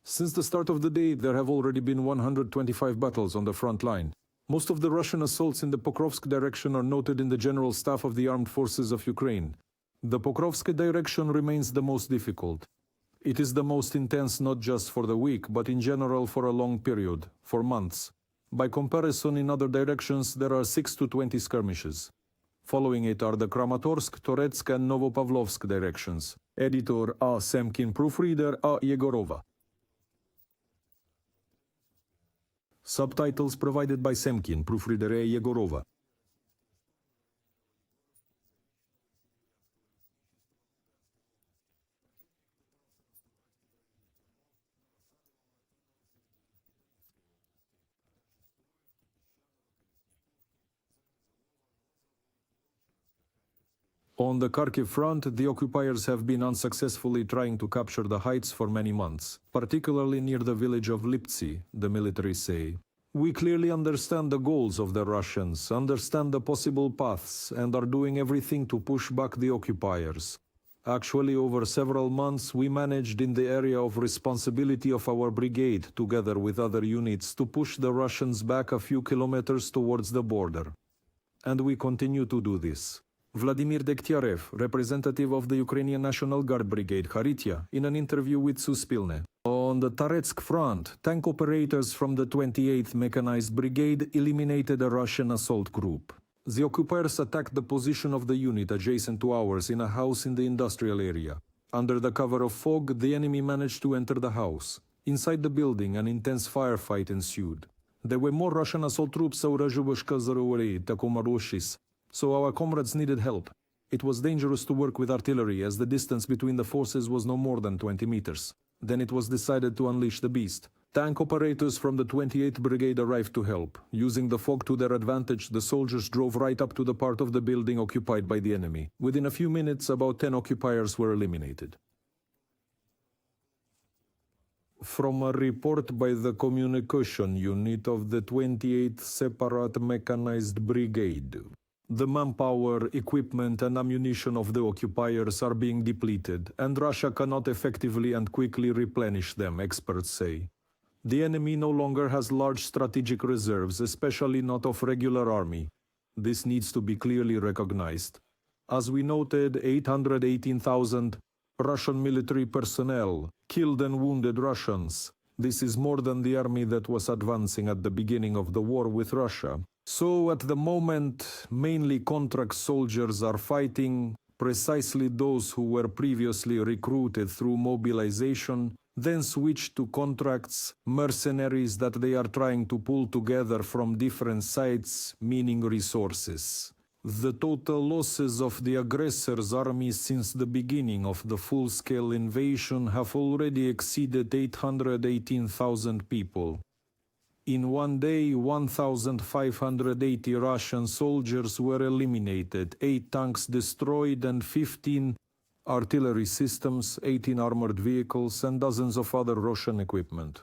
Since the start of the day, there have already been 125 battles on the front line. Most of the Russian assaults in the Pokrovsk direction are noted in the General Staff of the Armed Forces of Ukraine. The Pokrovsk direction remains the most difficult. It is the most intense not just for the week, but in general for a long period, for months. By comparison, in other directions, there are 6 to 20 skirmishes. Following it are the Kramatorsk, Toretsk and Novopavlovsk directions. Editor A. Semkin, proofreader A. Yegorova. Subtitles provided by Semkin, proofreader A. Yegorova. On the Kharkiv front, the occupiers have been unsuccessfully trying to capture the heights for many months, particularly near the village of Liptsi, the military say. We clearly understand the goals of the Russians, understand the possible paths, and are doing everything to push back the occupiers. Actually, over several months, we managed in the area of responsibility of our brigade, together with other units, to push the Russians back a few kilometers towards the border. And we continue to do this. Vladimir Dektyarev, representative of the Ukrainian National Guard Brigade, Kharitya, in an interview with Suspilne. On the Toretsk front, tank operators from the 28th Mechanized Brigade eliminated a Russian assault group. The occupiers attacked the position of the unit adjacent to ours in a house in the industrial area. Under the cover of fog, the enemy managed to enter the house. Inside the building, an intense firefight ensued. There were more Russian assault troops, so our comrades needed help. It was dangerous to work with artillery, as the distance between the forces was no more than 20 meters. Then it was decided to unleash the beast. Tank operators from the 28th Brigade arrived to help. Using the fog to their advantage, the soldiers drove right up to the part of the building occupied by the enemy. Within a few minutes, about 10 occupiers were eliminated. From a report by the communication unit of the 28th Separate Mechanized Brigade, the manpower, equipment and ammunition of the occupiers are being depleted, and Russia cannot effectively and quickly replenish them, experts say. The enemy no longer has large strategic reserves, especially not of regular army. This needs to be clearly recognized. As we noted, 818,000 Russian military personnel, killed and wounded Russians. This is more than the army that was advancing at the beginning of the war with Russia. So at the moment, mainly contract soldiers are fighting, precisely those who were previously recruited through mobilization, then switched to contracts, mercenaries that they are trying to pull together from different sides, meaning resources. The total losses of the aggressor's army since the beginning of the full-scale invasion have already exceeded 818,000 people. In one day, 1,580 Russian soldiers were eliminated, 8 tanks destroyed and 15 artillery systems, 18 armored vehicles and dozens of other Russian equipment.